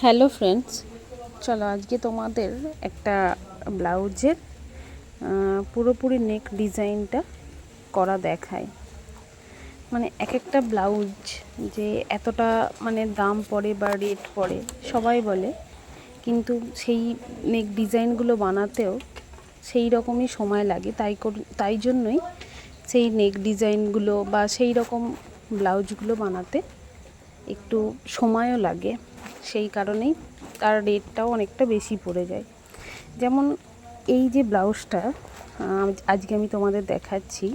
Hello friends, চলো আজকে তোমাদের একটা ব্লাউজের পুরোপুরি নেক ডিজাইনটা করা দেখায়। মানে এক একটা ব্লাউজ যে এতটা মানে দাম পড়ে বা রেট পড়ে সবাই বলে, কিন্তু সেই নেক ডিজাইনগুলো বানাতেও সেই রকমই সময় লাগে। তাই জন্যই সেই নেক ডিজাইনগুলো বা সেই রকম ব্লাউজগুলো বানাতে একটু সময়ও লাগে, সেই কারণেই তার রেটটাও অনেকটা বেশি পড়ে যায়। যেমন এই যে ব্লাউজটা আজকে আমি তোমাদের দেখাচ্ছি,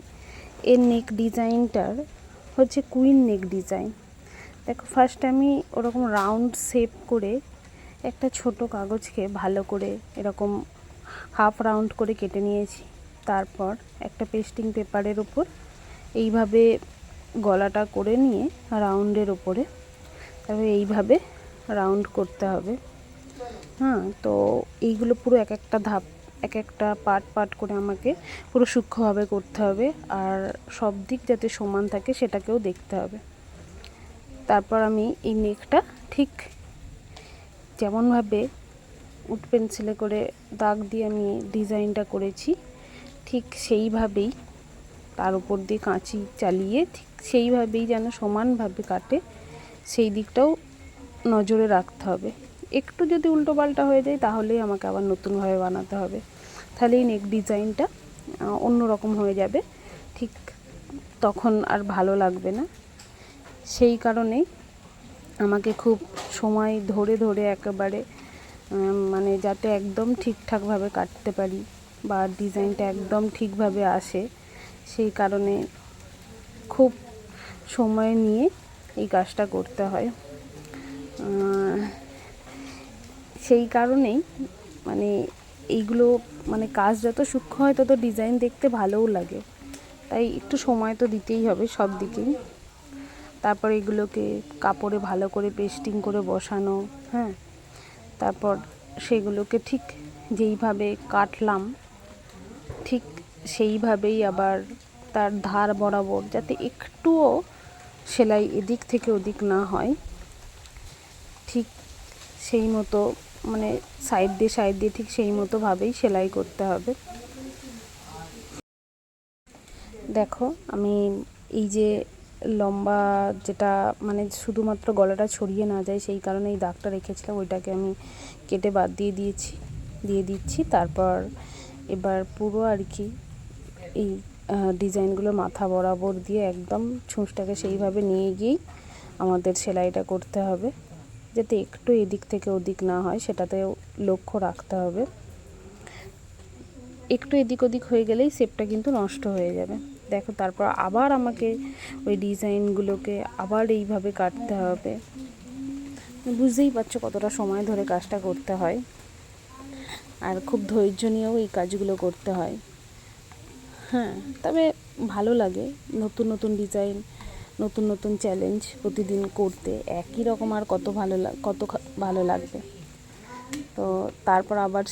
এর নেক ডিজাইনটার হচ্ছে কুইন নেক ডিজাইন। দেখো, ফার্স্ট আমি ওরকম রাউন্ড শেপ করে একটা ছোট কাগজকে ভালো করে এরকম হাফ রাউন্ড করে কেটে নিয়েছি। তারপর একটা পেস্টিং পেপারের উপর এইভাবে গলাটা করে নিয়ে রাউন্ডের ওপরে তবে এইভাবে রাউন্ড করতে হবে। তো এইগুলো পুরো এক একটা ধাপ, এক একটা পার্ট করে আমাকে পুরো সূক্ষ্মভাবে করতে হবে, আর সব দিক যাতে সমান থাকে সেটাকেও দেখতে হবে। তারপর আমি এই নেকটা ঠিক যেমনভাবে উড পেন্সিলে করে দাগ দিয়ে আমি ডিজাইনটা করেছি, ঠিক সেইভাবেই তার উপর দিয়ে কাঁচি চালিয়ে ঠিক সেইভাবেই যেন সমানভাবে কাটে সেই দিকটাও নজরে রাখতে হবে। একটু যদি উল্টো পাল্টা হয়ে যায় তাহলেই আমাকে আবার নতুনভাবে বানাতে হবে, তাহলে এই নেক ডিজাইনটা অন্য রকম হয়ে যাবে, ঠিক তখন আর ভালো লাগবে না। সেই কারণেই আমাকে খুব সময় ধরে ধরে একেবারে মানে যাতে একদম ঠিকঠাকভাবে কাটতে পারি বা ডিজাইনটা একদম ঠিকভাবে আসে, সেই কারণে খুব সময় নিয়ে এই কাজটা করতে হয়। সেই কারণেই মানে এইগুলো মানে কাজ যত সূক্ষ্ম হয় তত ডিজাইন দেখতে ভালোও লাগে, তাই একটু সময় তো দিতেই হবে সব দিকেই। তারপর এগুলোকে কাপড়ে ভালো করে পেস্টিং করে বসানো, তারপর সেগুলোকে ঠিক যেইভাবে কাটলাম ঠিক সেইভাবেই আবার তার ধার বরাবর যাতে একটুও সেলাই এদিক থেকে ওদিক না হয়, ঠিক সেই মতো মানে সাইড দিয়ে ঠিক সেই মতোভাবেই সেলাই করতে হবে। দেখো, আমি এই যে লম্বা যেটা মানে শুধুমাত্র গলাটা ছড়িয়ে না যায় সেই কারণে এই দাগটা রেখেছিলাম, ওইটাকে আমি কেটে বাদ দিয়ে দিচ্ছি। তারপর এবার পুরো আর কি এই ডিজাইনগুলো মাথা বরাবর দিয়ে একদম ছুঁচটাকে সেইভাবে নিয়ে গিয়েই আমাদের সেলাইটা করতে হবে, যাতে একটু এদিক থেকে ওদিক না হয় সেটাতেও লক্ষ্য রাখতে হবে। একটু এদিক ওদিক হয়ে গেলেই শেপটা কিন্তু নষ্ট হয়ে যাবে। দেখো, তারপর আবার আমাকে ওই ডিজাইনগুলোকে আবার এইভাবে কাটতে হবে। বুঝতেই পারছো কতটা সময় ধরে কাজটা করতে হয়, আর খুব ধৈর্য নিয়েও এই কাজগুলো করতে হয়। তবে ভালো লাগে নতুন নতুন ডিজাইন, নতুন নতুন চ্যালেঞ্জ প্রতিদিন করতে। একই রকম আর কত ভালো লাগবে। তো তারপর আবার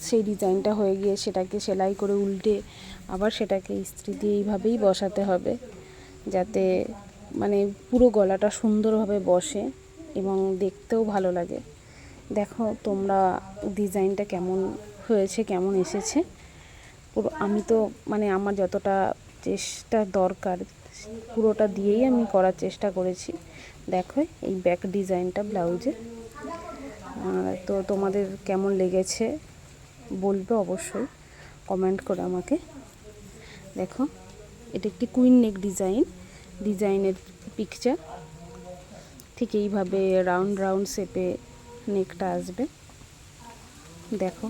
সেই ডিজাইনটা হয়ে গিয়ে সেটাকে সেলাই করে উল্টে আবার সেটাকে ইস্ত্রি দিয়ে এইভাবেই বসাতে হবে, যাতে মানে পুরো গলাটা সুন্দরভাবে বসে এবং দেখতেও ভালো লাগে। দেখো তোমরা ডিজাইনটা কেমন হয়েছে, কেমন এসেছে পুরো। আমি তো মানে আমার যতটা চেষ্টা দরকার পুরোটা দিয়েই আমি করার চেষ্টা করেছি। দেখো এই ব্যাক ডিজাইনটা ব্লাউজে, তো তোমাদের কেমন লেগেছে বলবে অবশ্যই কমেন্ট করে আমাকে। দেখো, এটা একটি কুইন নেক ডিজাইনের পিকচার, ঠিক এইভাবে রাউন্ড শেপে নেকটা আসবে। দেখো,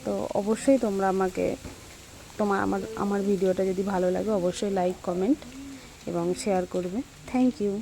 তো অবশ্যই তোমরা আমাকে আমার ভিডিওটা যদি ভালো লাগে অবশ্যই লাইক, কমেন্ট এবং শেয়ার করবে। Thank you.